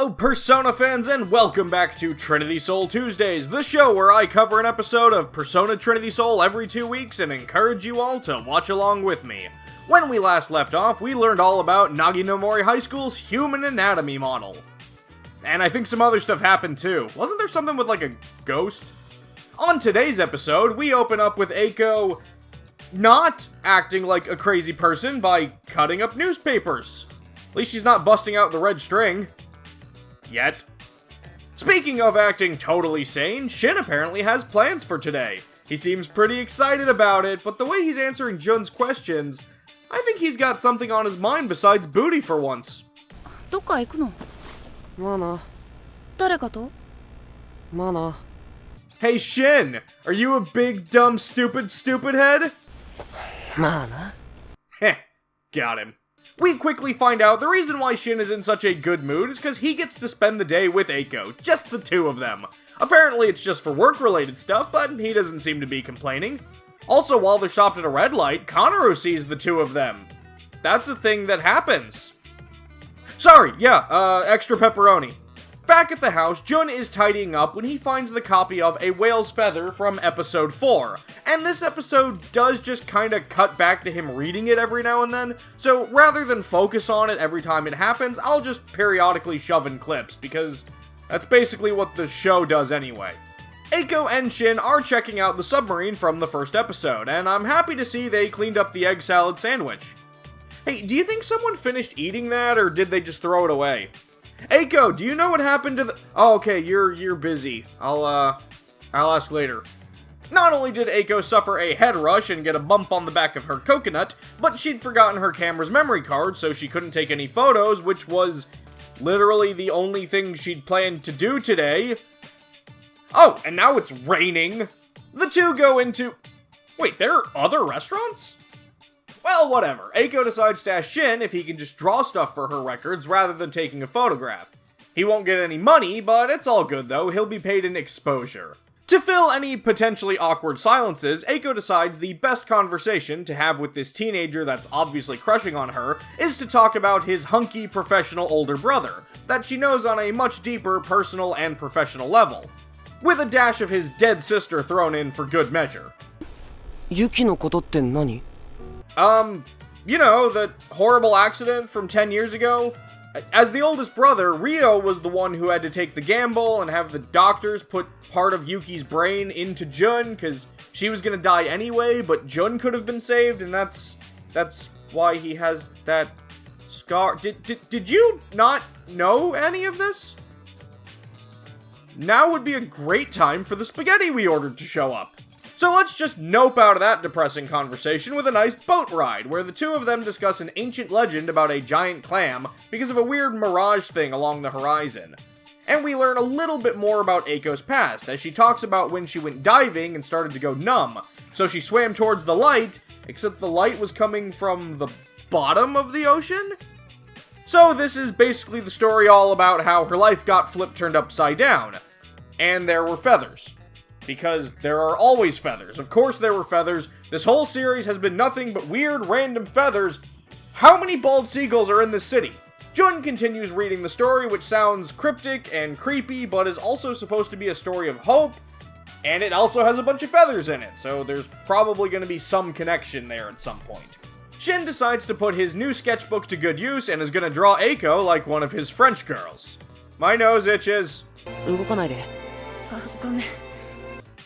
Hello Persona fans and welcome back to Trinity Soul Tuesdays, the show where I cover an episode of Persona Trinity Soul every 2 weeks and encourage you all to watch along with me. When we last left off, we learned all about Naginomori High School's human anatomy model. And I think some other stuff happened too. Wasn't there something with like a ghost? On today's episode, we open up with Eiko not acting like a crazy person by cutting up newspapers. At least she's not busting out the red string. Yet. Speaking of acting totally sane, Shin apparently has plans for today. He seems pretty excited about it, but the way he's answering Jun's questions, I think he's got something on his mind besides booty for once. どっか行くの? まあな。誰かと? まあな。 Hey Shin, are you a big, dumb, stupid head? まあな. Heh, got him. We quickly find out the reason why Shin is in such a good mood is because he gets to spend the day with Eiko, just the two of them. Apparently it's just for work-related stuff, but he doesn't seem to be complaining. Also, while they're stopped at a red light, Konoru sees the two of them. That's a thing that happens. Sorry, yeah, extra pepperoni. Back at the house, Jun is tidying up when he finds the copy of A Whale's Feather from episode 4. And this episode does just kinda cut back to him reading it every now and then, so rather than focus on it every time it happens, I'll just periodically shove in clips, because that's basically what the show does anyway. Eiko and Shin are checking out the submarine from the first episode, and I'm happy to see they cleaned up the egg salad sandwich. Hey, do you think someone finished eating that, or did they just throw it away? Eiko, do you know what happened to the— Oh, okay, you're busy. I'll ask later. Not only did Eiko suffer a head rush and get a bump on the back of her coconut, but she'd forgotten her camera's memory card, so she couldn't take any photos, which was literally the only thing she'd planned to do today. Oh, and now it's raining. The two go into— Wait, there are other restaurants? Well, whatever. Eiko decides to ask Shin if he can just draw stuff for her records rather than taking a photograph. He won't get any money, but it's all good though, he'll be paid in exposure. To fill any potentially awkward silences, Eiko decides the best conversation to have with this teenager that's obviously crushing on her is to talk about his hunky professional older brother, that she knows on a much deeper personal and professional level, with a dash of his dead sister thrown in for good measure. ユキのことって何? You know, the horrible accident from 10 years ago? As the oldest brother, Ryo was the one who had to take the gamble and have the doctors put part of Yuki's brain into Jun, because she was gonna die anyway, but Jun could have been saved, and that's why he has that scar. Did you not know any of this? Now would be a great time for the spaghetti we ordered to show up. So let's just nope out of that depressing conversation with a nice boat ride, where the two of them discuss an ancient legend about a giant clam because of a weird mirage thing along the horizon. And we learn a little bit more about Eiko's past, as she talks about when she went diving and started to go numb. So she swam towards the light, except the light was coming from the bottom of the ocean? So this is basically the story all about how her life got turned upside down. And there were feathers. Because there are always feathers. Of course there were feathers. This whole series has been nothing but weird random feathers. How many bald seagulls are in this city? Jun continues reading the story, which sounds cryptic and creepy, but is also supposed to be a story of hope. And it also has a bunch of feathers in it, so there's probably going to be some connection there at some point. Shin decides to put his new sketchbook to good use and is going to draw Eiko like one of his French girls. My nose itches. 動かないで. ごめん.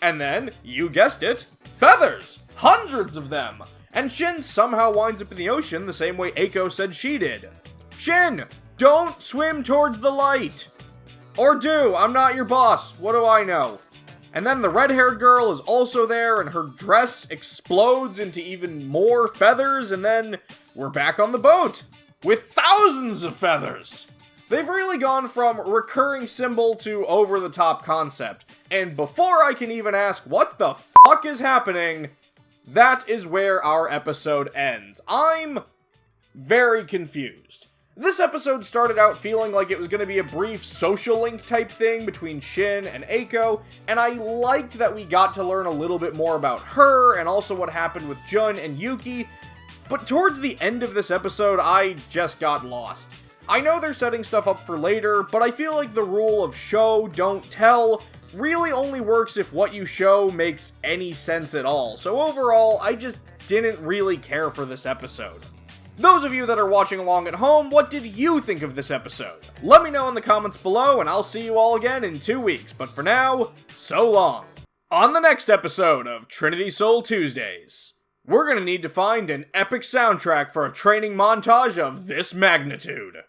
And then, you guessed it, feathers! Hundreds of them! And Shin somehow winds up in the ocean the same way Eiko said she did. Shin! Don't swim towards the light! Or do, I'm not your boss, what do I know? And then the red-haired girl is also there, and her dress explodes into even more feathers, and then we're back on the boat! With thousands of feathers! They've really gone from recurring symbol to over-the-top concept. And before I can even ask what the fuck is happening, that is where our episode ends. I'm very confused. This episode started out feeling like it was going to be a brief social link type thing between Shin and Eiko, and I liked that we got to learn a little bit more about her and also what happened with Jun and Yuki, but towards the end of this episode, I just got lost. I know they're setting stuff up for later, but I feel like the rule of show, don't tell really only works if what you show makes any sense at all, so overall, I just didn't really care for this episode. Those of you that are watching along at home, what did you think of this episode? Let me know in the comments below, and I'll see you all again in 2 weeks, but for now, so long. On the next episode of Trinity Soul Tuesdays, we're gonna need to find an epic soundtrack for a training montage of this magnitude.